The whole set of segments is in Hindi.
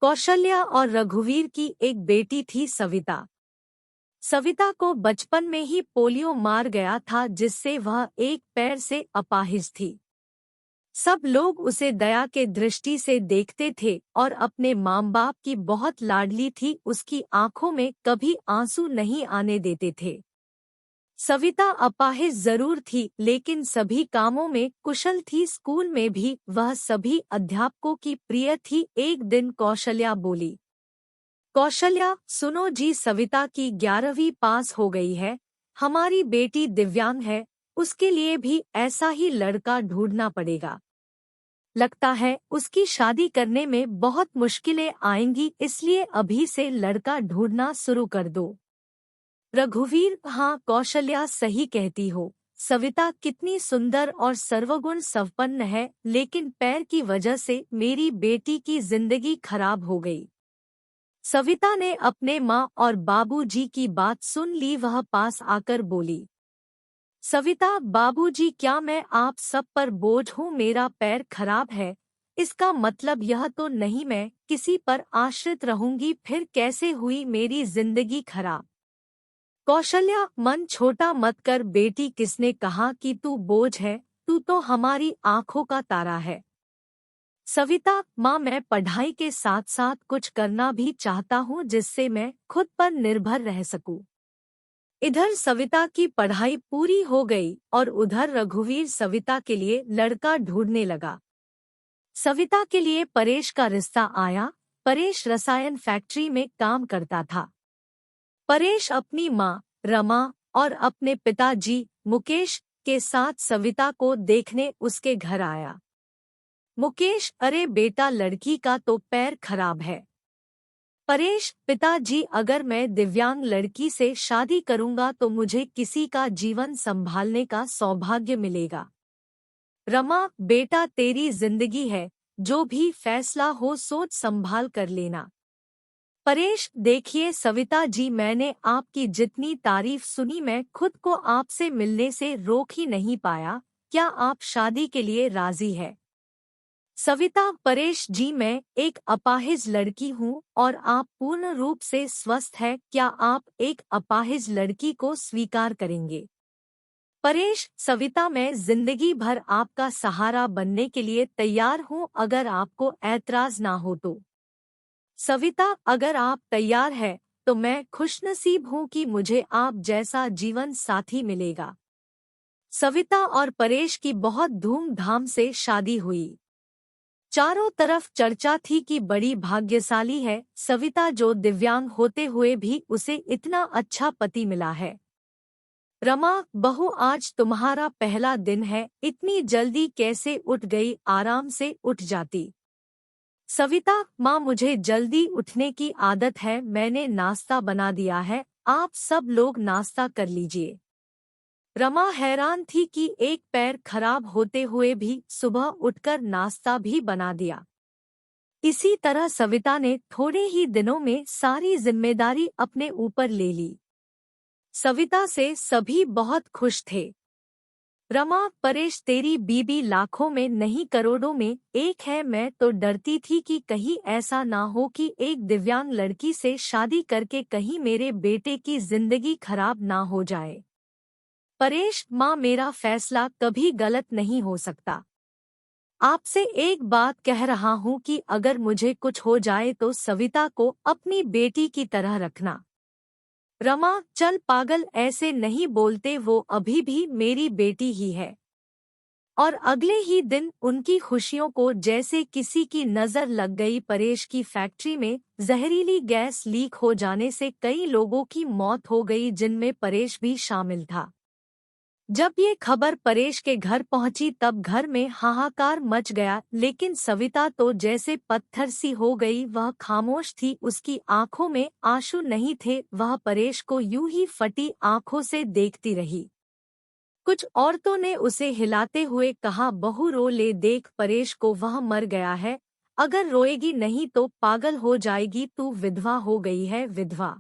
कौशल्या और रघुवीर की एक बेटी थी सविता। सविता को बचपन में ही पोलियो मार गया था, जिससे वह एक पैर से अपाहिज थी। सब लोग उसे दया के दृष्टि से देखते थे और अपने माँ बाप की बहुत लाडली थी, उसकी आंखों में कभी आंसू नहीं आने देते थे। सविता अपाहिज जरूर थी, लेकिन सभी कामों में कुशल थी। स्कूल में भी वह सभी अध्यापकों की प्रिय थी। एक दिन कौशल्या बोली, कौशल्या सुनो जी, सविता की 11वीं पास हो गई है। हमारी बेटी दिव्यांग है, उसके लिए भी ऐसा ही लड़का ढूंढना पड़ेगा। लगता है उसकी शादी करने में बहुत मुश्किलें आएंगी, इसलिए अभी से लड़का ढूंढना शुरू कर दो। रघुवीर, हाँ कौशल्या सही कहती हो। सविता कितनी सुंदर और सर्वगुण संपन्न है, लेकिन पैर की वजह से मेरी बेटी की जिंदगी खराब हो गई। सविता ने अपने माँ और बाबूजी की बात सुन ली। वह पास आकर बोली, सविता बाबूजी, क्या मैं आप सब पर बोझ हूँ? मेरा पैर खराब है, इसका मतलब यह तो नहीं मैं किसी पर आश्रित रहूंगी। फिर कैसे हुई मेरी जिंदगी खराब? कौशल्या, मन छोटा मत कर बेटी, किसने कहा कि तू बोझ है? तू तो हमारी आंखों का तारा है। सविता, माँ मैं पढ़ाई के साथ साथ कुछ करना भी चाहता हूँ, जिससे मैं खुद पर निर्भर रह सकूँ। इधर सविता की पढ़ाई पूरी हो गई और उधर रघुवीर सविता के लिए लड़का ढूंढने लगा। सविता के लिए परेश का रिश्ता आया। परेश रसायन फैक्ट्री में काम करता था। परेश अपनी माँ रमा और अपने पिताजी मुकेश के साथ सविता को देखने उसके घर आया। मुकेश, अरे बेटा, लड़की का तो पैर खराब है। परेश, पिताजी, अगर मैं दिव्यांग लड़की से शादी करूंगा तो मुझे किसी का जीवन संभालने का सौभाग्य मिलेगा। रमा, बेटा तेरी जिंदगी है, जो भी फैसला हो सोच संभाल कर लेना। परेश, देखिए सविता जी, मैंने आपकी जितनी तारीफ सुनी, मैं खुद को आपसे मिलने से रोक ही नहीं पाया। क्या आप शादी के लिए राजी है? सविता, परेश जी, मैं एक अपाहिज लड़की हूँ और आप पूर्ण रूप से स्वस्थ हैं। क्या आप एक अपाहिज लड़की को स्वीकार करेंगे? परेश, सविता, मैं जिंदगी भर आपका सहारा बनने के लिए तैयार हूँ, अगर आपको ऐतराज ना हो तो। सविता, अगर आप तैयार हैं तो मैं खुशनसीब हूँ कि मुझे आप जैसा जीवन साथी मिलेगा। सविता और परेश की बहुत धूमधाम से शादी हुई। चारों तरफ चर्चा थी कि बड़ी भाग्यशाली है सविता, जो दिव्यांग होते हुए भी उसे इतना अच्छा पति मिला है। रमा, बहू, आज तुम्हारा पहला दिन है, इतनी जल्दी कैसे उठ गई? आराम से उठ जाती। सविता, माँ मुझे जल्दी उठने की आदत है, मैंने नाश्ता बना दिया है, आप सब लोग नाश्ता कर लीजिए। रमा हैरान थी कि एक पैर खराब होते हुए भी सुबह उठकर नाश्ता भी बना दिया। इसी तरह सविता ने थोड़े ही दिनों में सारी जिम्मेदारी अपने ऊपर ले ली। सविता से सभी बहुत खुश थे। रमा, परेश, तेरी बीबी लाखों में नहीं करोड़ों में एक है। मैं तो डरती थी कि कहीं ऐसा ना हो कि एक दिव्यांग लड़की से शादी करके कहीं मेरे बेटे की जिंदगी खराब ना हो जाए। परेश, माँ मेरा फैसला कभी गलत नहीं हो सकता। आपसे एक बात कह रहा हूँ कि अगर मुझे कुछ हो जाए तो सविता को अपनी बेटी की तरह रखना। रमा, चल पागल, ऐसे नहीं बोलते, वो अभी भी मेरी बेटी ही है। और अगले ही दिन उनकी खुशियों को जैसे किसी की नजर लग गई। परेश की फैक्ट्री में जहरीली गैस लीक हो जाने से कई लोगों की मौत हो गई, जिनमें परेश भी शामिल था। जब ये खबर परेश के घर पहुंची तब घर में हाहाकार मच गया, लेकिन सविता तो जैसे पत्थर सी हो गई। वह खामोश थी, उसकी आंखों में आंसू नहीं थे। वह परेश को यूं ही फटी आंखों से देखती रही। कुछ औरतों ने उसे हिलाते हुए कहा, बहू रो ले, देख परेश को, वह मर गया है, अगर रोएगी नहीं तो पागल हो जाएगी, तू विधवा हो गई है, विधवा।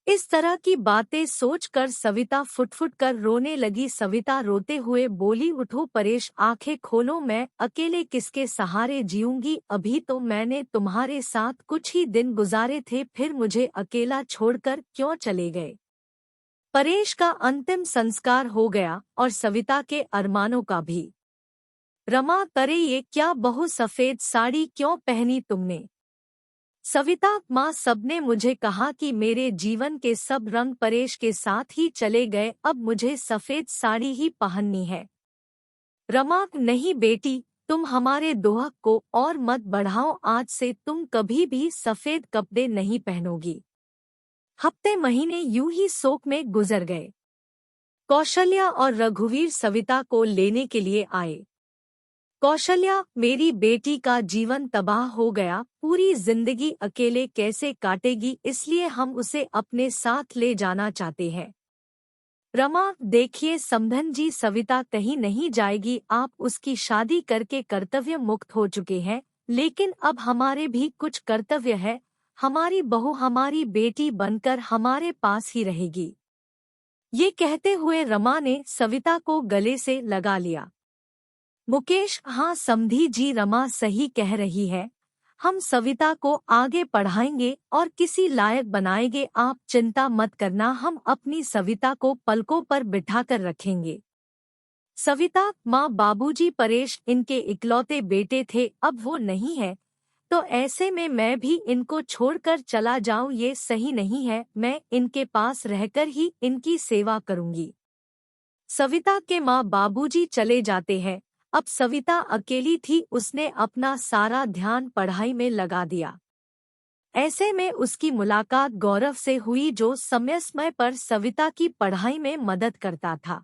इस तरह की बातें सोचकर सविता फुट-फुट कर रोने लगी। सविता रोते हुए बोली, उठो परेश, आंखें खोलो, मैं अकेले किसके सहारे जीऊंगी। अभी तो मैंने तुम्हारे साथ कुछ ही दिन गुजारे थे, फिर मुझे अकेला छोड़कर क्यों चले गए। परेश का अंतिम संस्कार हो गया और सविता के अरमानों का भी। रमा, करे ये क्या बहू, सफेद साड़ी क्यों पहनी तुमने। सविता, माँ, सबने मुझे कहा कि मेरे जीवन के सब रंग परेश के साथ ही चले गए, अब मुझे सफेद साड़ी ही पहननी है। रमा, नहीं बेटी, तुम हमारे दोहक को और मत बढ़ाओ, आज से तुम कभी भी सफेद कपड़े नहीं पहनोगी। हफ्ते महीने यूं ही शोक में गुजर गए। कौशल्या और रघुवीर सविता को लेने के लिए आए। कौशल्या, मेरी बेटी का जीवन तबाह हो गया, पूरी जिंदगी अकेले कैसे काटेगी, इसलिए हम उसे अपने साथ ले जाना चाहते हैं। रमा, देखिए समधन जी, सविता कहीं नहीं जाएगी, आप उसकी शादी करके कर्तव्य मुक्त हो चुके हैं, लेकिन अब हमारे भी कुछ कर्तव्य है। हमारी बहू हमारी बेटी बनकर हमारे पास ही रहेगी। ये कहते हुए रमा ने सविता को गले से लगा लिया। मुकेश, हाँ समधी जी, रमा सही कह रही है, हम सविता को आगे पढ़ाएंगे और किसी लायक बनाएंगे, आप चिंता मत करना, हम अपनी सविता को पलकों पर बिठाकर रखेंगे। सविता, माँ, बाबूजी परेश इनके इकलौते बेटे थे, अब वो नहीं है, तो ऐसे में मैं भी इनको छोड़कर चला जाऊं, ये सही नहीं है, मैं इनके पास रहकर ही इनकी सेवा करूंगी। सविता के माँ बाबूजी चले जाते हैं, अब सविता अकेली थी, उसने अपना सारा ध्यान पढ़ाई में लगा दिया। ऐसे में उसकी मुलाकात गौरव से हुई, जो समय समय पर सविता की पढ़ाई में मदद करता था।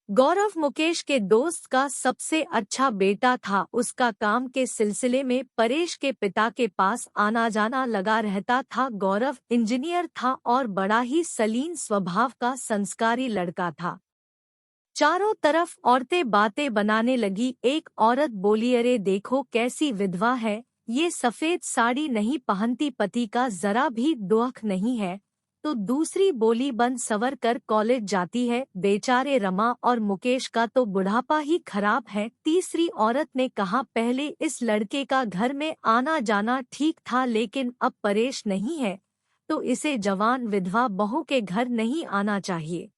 गौरव मुकेश के दोस्त का सबसे अच्छा बेटा था, उसका काम के सिलसिले में परेश के पिता के पास आना जाना लगा रहता था। गौरव इंजीनियर था और बड़ा ही सलीन स्वभाव का संस्कारी लड़का था। चारों तरफ औरतें बातें बनाने लगी। एक औरत बोली, अरे देखो कैसी विधवा है, ये सफेद साड़ी नहीं पहनती, पति का जरा भी दुख नहीं है। तो दूसरी बोली, बन सवर कर कॉलेज जाती है, बेचारे रमा और मुकेश का तो बुढ़ापा ही खराब है। तीसरी औरत ने कहा, पहले इस लड़के का घर में आना जाना ठीक था, लेकिन अब परेश नहीं है तो इसे जवान विधवा बहू के घर नहीं आना चाहिए।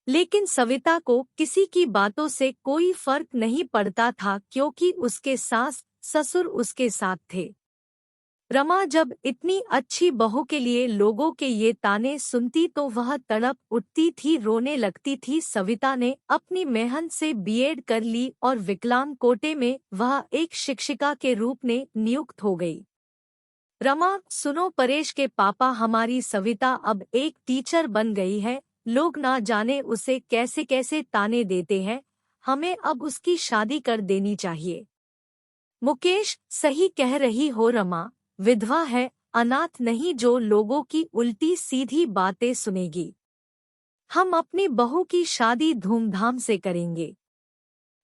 लेकिन सविता को किसी की बातों से कोई फर्क नहीं पड़ता था, क्योंकि उसके सास ससुर उसके साथ थे। रमा जब इतनी अच्छी बहू के लिए लोगों के ये ताने सुनती तो वह तड़प उठती थी, रोने लगती थी। सविता ने अपनी मेहनत से बीएड कर ली और विकलांग कोटे में वह एक शिक्षिका के रूप में नियुक्त हो गई। रमा, सुनो परेश के पापा, हमारी सविता अब एक टीचर बन गई है, लोग ना जाने उसे कैसे कैसे ताने देते हैं, हमें अब उसकी शादी कर देनी चाहिए। मुकेश, सही कह रही हो रमा, विधवा है, अनाथ नहीं, जो लोगों की उल्टी सीधी बातें सुनेगी। हम अपनी बहू की शादी धूमधाम से करेंगे।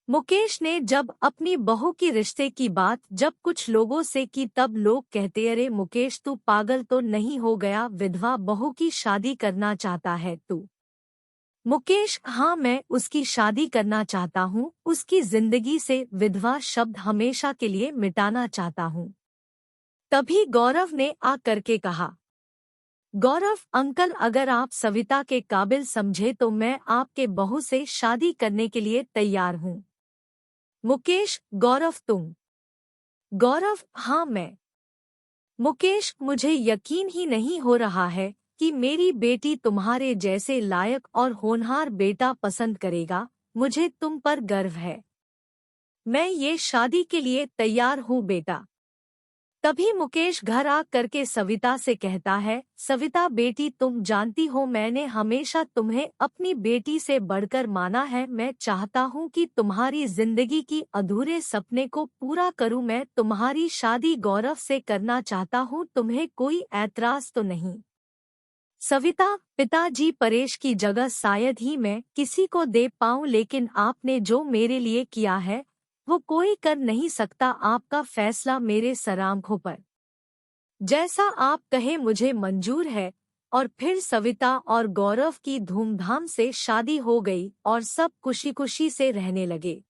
मुकेश ने जब अपनी बहू की रिश्ते की बात जब कुछ लोगों से की, तब लोग कहते, अरे मुकेश, तू पागल तो नहीं हो गया, विधवा बहू की शादी करना चाहता है तू। मुकेश, हाँ, मैं उसकी शादी करना चाहता हूँ, उसकी जिंदगी से विधवा शब्द हमेशा के लिए मिटाना चाहता हूँ। तभी गौरव ने आ करके कहा, गौरव अंकल, अगर आप सविता के काबिल समझे तो मैं आपके बहू से शादी करने के लिए तैयार हूँ। मुकेश, गौरव तुम? गौरव, हाँ मैं। मुकेश, मुझे यकीन ही नहीं हो रहा है कि मेरी बेटी तुम्हारे जैसे लायक और होनहार बेटा पसंद करेगा, मुझे तुम पर गर्व है। मैं ये शादी के लिए तैयार हूँ बेटा। तभी मुकेश घर आ करके सविता से कहता है, सविता बेटी, तुम जानती हो मैंने हमेशा तुम्हें अपनी बेटी से बढ़कर माना है, मैं चाहता हूँ कि तुम्हारी जिंदगी की अधूरे सपने को पूरा करूँ, मैं तुम्हारी शादी गौरव से करना चाहता हूँ, तुम्हें कोई ऐतराज तो नहीं। सविता, पिताजी परेश की जगह शायद ही मैं किसी को दे पाऊँ, लेकिन आपने जो मेरे लिए किया है वो कोई कर नहीं सकता, आपका फैसला मेरे सर आंखों पर। जैसा आप कहे मुझे मंजूर है, और फिर सविता और गौरव की धूमधाम से शादी हो गई और सब खुशी खुशी से रहने लगे।